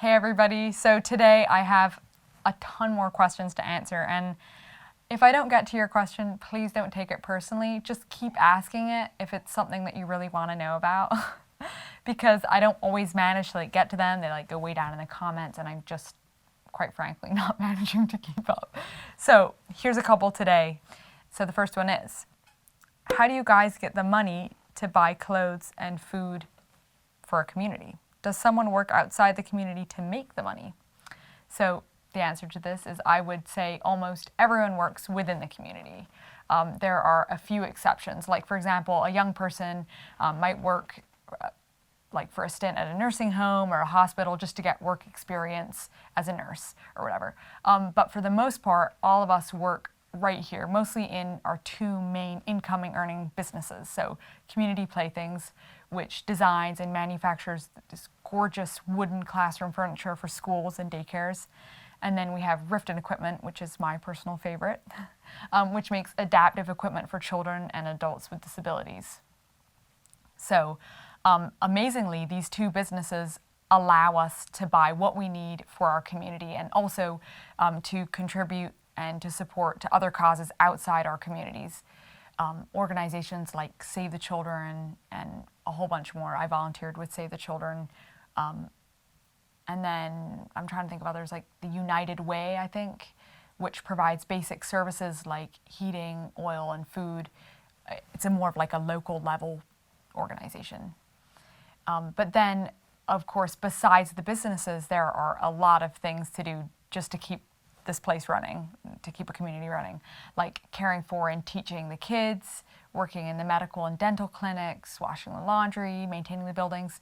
Hey everybody, so today I have a ton more questions to answer, and if I don't get to your question, please don't take it personally. Just keep asking it if it's something that you really want to know about because I don't always manage to get to them. They go way down in the comments and I'm just, quite frankly, not managing to keep up. So here's a couple today. So the first one is, how do you guys get the money to buy clothes and food for a community? Does someone work outside the community to make the money? So the answer to this is I would say almost everyone works within the community. There are a few exceptions. Like, for example, a young person might work for a stint at a nursing home or a hospital just to get work experience as a nurse or whatever. But for the most part, all of us work right here, mostly in our two main incoming earning businesses. So Community Playthings, which designs and manufactures this gorgeous wooden classroom furniture for schools and daycares. And then we have Riften Equipment, which is my personal favorite, which makes adaptive equipment for children and adults with disabilities. So amazingly, these two businesses allow us to buy what we need for our community and also to contribute and to support to other causes outside our communities. Organizations like Save the Children and a whole bunch more. I volunteered with Save the Children. And then I'm trying to think of others like the United Way, I think, which provides basic services like heating, oil, and food. It's more of a local level organization. But then, of course, besides the businesses, there are a lot of things to do just to keep this place running, to keep a community running, like caring for and teaching the kids, working in the medical and dental clinics, washing the laundry, maintaining the buildings,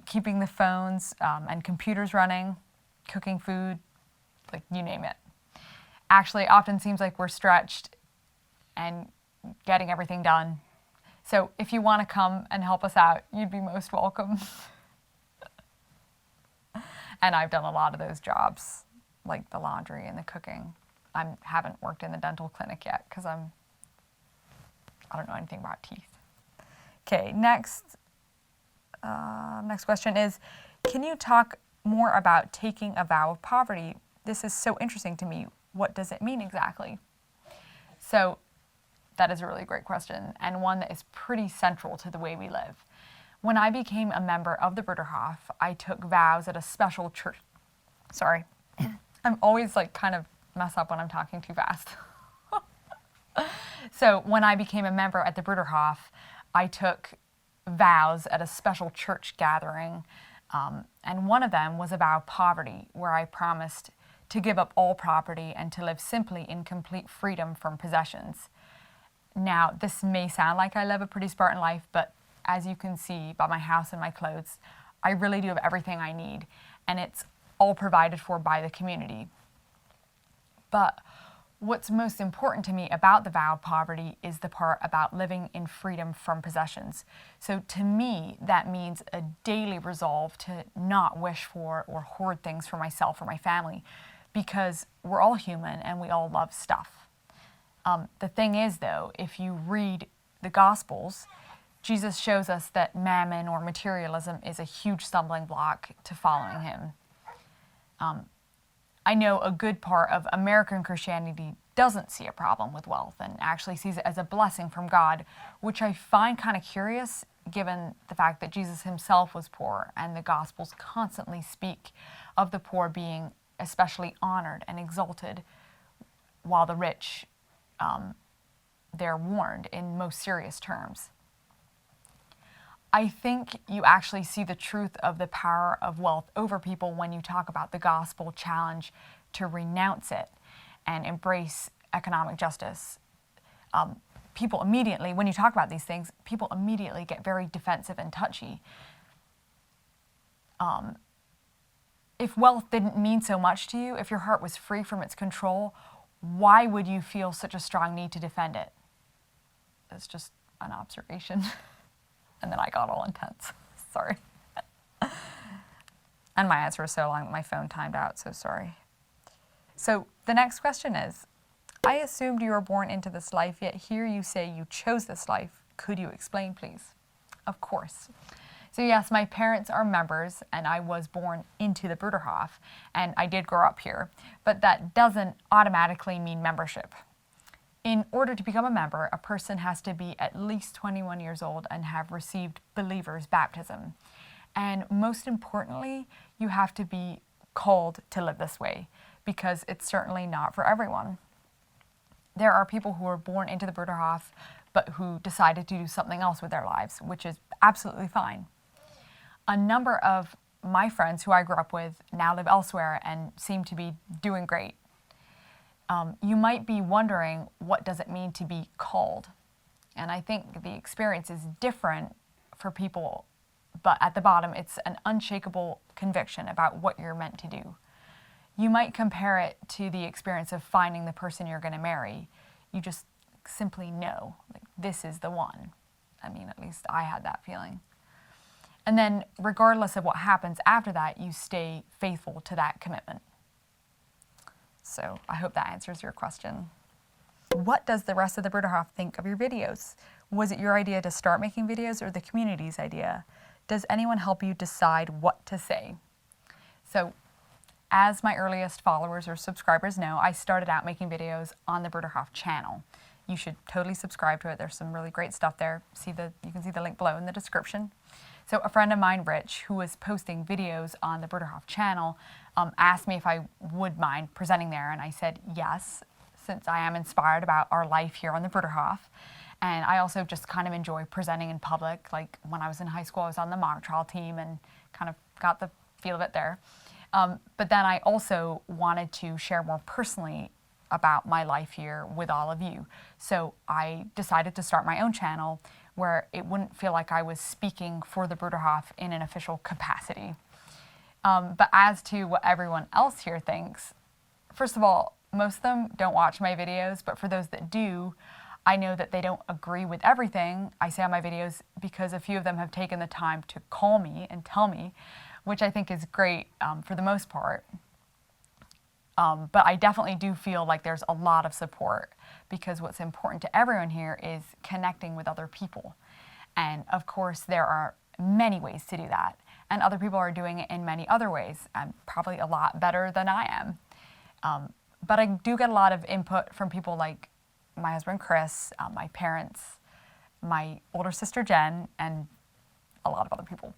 keeping the phones and computers running, cooking food, you name it. Actually, it often seems like we're stretched and getting everything done. So if you want to come and help us out, you'd be most welcome. And I've done a lot of those jobs, like the laundry and the cooking. I haven't worked in the dental clinic yet because I don't know anything about teeth. Okay, next question is, can you talk more about taking a vow of poverty? This is so interesting to me. What does it mean exactly? So that is a really great question and one that is pretty central to the way we live. When I became a member of the Bruderhof, I took vows at a special church. Sorry, I'm always kind of mess up when I'm talking too fast. So when I became a member at the Bruderhof, I took vows at a special church gathering, and one of them was a vow of poverty, where I promised to give up all property and to live simply in complete freedom from possessions. Now, this may sound like I live a pretty Spartan life, but as you can see by my house and my clothes, I really do have everything I need, and it's all provided for by the community. But what's most important to me about the vow of poverty is the part about living in freedom from possessions. So to me, that means a daily resolve to not wish for or hoard things for myself or my family, because we're all human and we all love stuff. The thing is, though, if you read the Gospels, Jesus shows us that mammon or materialism is a huge stumbling block to following him. I know a good part of American Christianity doesn't see a problem with wealth and actually sees it as a blessing from God, which I find kind of curious given the fact that Jesus himself was poor and the Gospels constantly speak of the poor being especially honored and exalted, while the rich, they're warned in most serious terms. I think you actually see the truth of the power of wealth over people when you talk about the gospel challenge to renounce it and embrace economic justice. People immediately, when you talk about these things, people immediately get very defensive and touchy. If wealth didn't mean so much to you, if your heart was free from its control, why would you feel such a strong need to defend it? It's just an observation. And then I got all intense. Sorry. And my answer was so long that my phone timed out, so sorry. So the next question is, I assumed you were born into this life, yet here you say you chose this life. Could you explain, please? Of course. So yes, my parents are members, and I was born into the Bruderhof, and I did grow up here, but that doesn't automatically mean membership. In order to become a member, a person has to be at least 21 years old and have received believer's baptism. And most importantly, you have to be called to live this way, because it's certainly not for everyone. There are people who are born into the Bruderhof, but who decided to do something else with their lives, which is absolutely fine. A number of my friends who I grew up with now live elsewhere and seem to be doing great. You might be wondering, what does it mean to be called? And I think the experience is different for people, but at the bottom, it's an unshakable conviction about what you're meant to do. You might compare it to the experience of finding the person you're going to marry. You just simply know, like, this is the one. I mean, at least I had that feeling. And then, regardless of what happens after that, you stay faithful to that commitment. So I hope that answers your question. What does the rest of the Bruderhof think of your videos? Was it your idea to start making videos or the community's idea? Does anyone help you decide what to say? So, as my earliest followers or subscribers know, I started out making videos on the Bruderhof channel. You should totally subscribe to it. There's some really great stuff there. You can see the link below in the description. So a friend of mine, Rich, who was posting videos on the Bruderhof channel, asked me if I would mind presenting there, and I said yes, since I am inspired about our life here on the Bruderhof. And I also just kind of enjoy presenting in public. Like when I was in high school, I was on the mock trial team and kind of got the feel of it there. But then I also wanted to share more personally about my life here with all of you. So I decided to start my own channel where it wouldn't feel like I was speaking for the Bruderhof in an official capacity. But as to what everyone else here thinks, first of all, most of them don't watch my videos, but for those that do, I know that they don't agree with everything I say on my videos, because a few of them have taken the time to call me and tell me, which I think is great for the most part. But I definitely do feel like there's a lot of support, because what's important to everyone here is connecting with other people. And of course, there are many ways to do that. And other people are doing it in many other ways, and probably a lot better than I am. But I do get a lot of input from people like my husband, Chris, my parents, my older sister, Jen, and a lot of other people.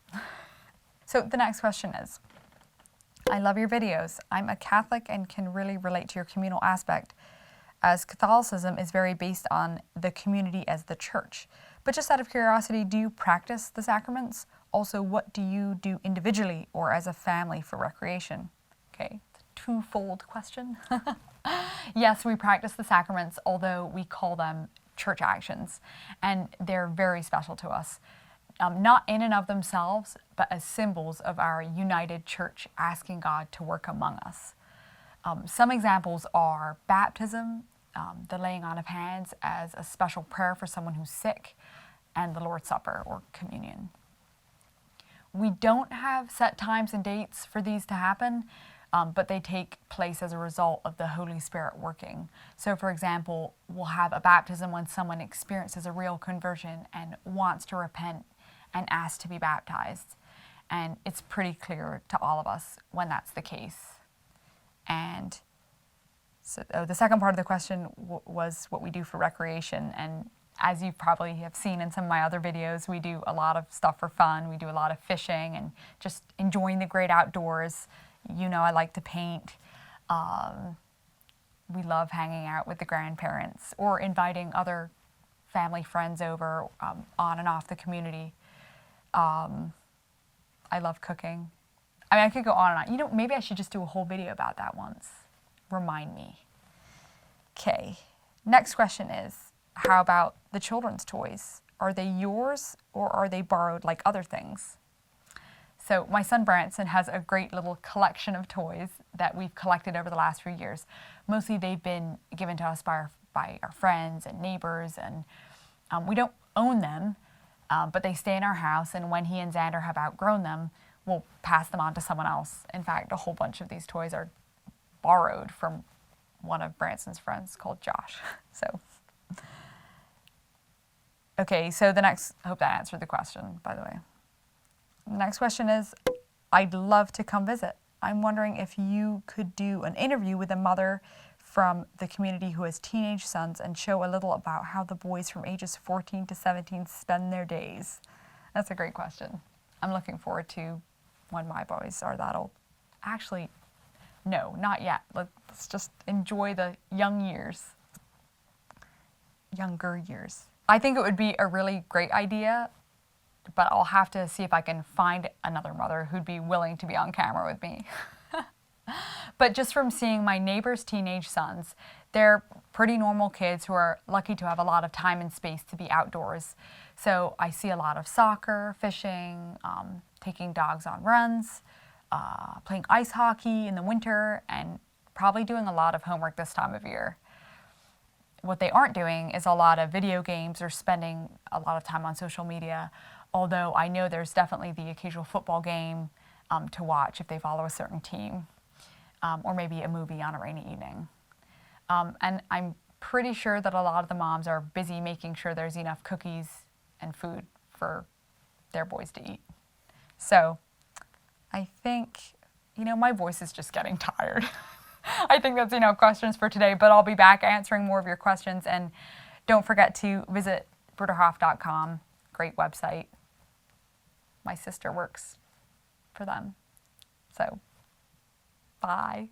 So the next question is, I love your videos. I'm a Catholic and can really relate to your communal aspect, as Catholicism is very based on the community as the church. But just out of curiosity, do you practice the sacraments? Also, what do you do individually or as a family for recreation? Okay, twofold question. Yes, we practice the sacraments, although we call them church actions, and they're very special to us. Not in and of themselves, but as symbols of our united church asking God to work among us. Some examples are baptism, the laying on of hands as a special prayer for someone who's sick, and the Lord's Supper or communion. We don't have set times and dates for these to happen, but they take place as a result of the Holy Spirit working. So for example, we'll have a baptism when someone experiences a real conversion and wants to repent and ask to be baptized. And it's pretty clear to all of us when that's the case. And so the second part of the question was what we do for recreation. And as you probably have seen in some of my other videos, we do a lot of stuff for fun. We do a lot of fishing and just enjoying the great outdoors. You know, I like to paint. We love hanging out with the grandparents or inviting other family friends over on and off the community. I love cooking. I mean, I could go on and on. You know, maybe I should just do a whole video about that once. Remind me. Okay, next question is, how about the children's toys? Are they yours or are they borrowed like other things? So my son Branson has a great little collection of toys that we've collected over the last few years. Mostly they've been given to us by our friends and neighbors, and we don't own them, but they stay in our house, and when he and Xander have outgrown them, we'll pass them on to someone else. In fact, a whole bunch of these toys are borrowed from one of Branson's friends called Josh. So, okay, so the next, I hope that answered the question, by the way. Next question is, I'd love to come visit. I'm wondering if you could do an interview with a mother from the community who has teenage sons and show a little about how the boys from ages 14 to 17 spend their days. That's a great question. I'm looking forward to when my boys are that old. Actually, no, not yet. Let's just enjoy the younger years. I think it would be a really great idea, but I'll have to see if I can find another mother who'd be willing to be on camera with me. But just from seeing my neighbors' teenage sons, they're pretty normal kids who are lucky to have a lot of time and space to be outdoors. So I see a lot of soccer, fishing, taking dogs on runs, playing ice hockey in the winter, and probably doing a lot of homework this time of year. What they aren't doing is a lot of video games or spending a lot of time on social media, although I know there's definitely the occasional football game to watch if they follow a certain team, or maybe a movie on a rainy evening. And I'm pretty sure that a lot of the moms are busy making sure there's enough cookies and food for their boys to eat. So I think, my voice is just getting tired. I think that's enough questions for today, but I'll be back answering more of your questions. And don't forget to visit Bruderhof.com. Great website. My sister works for them. So, bye.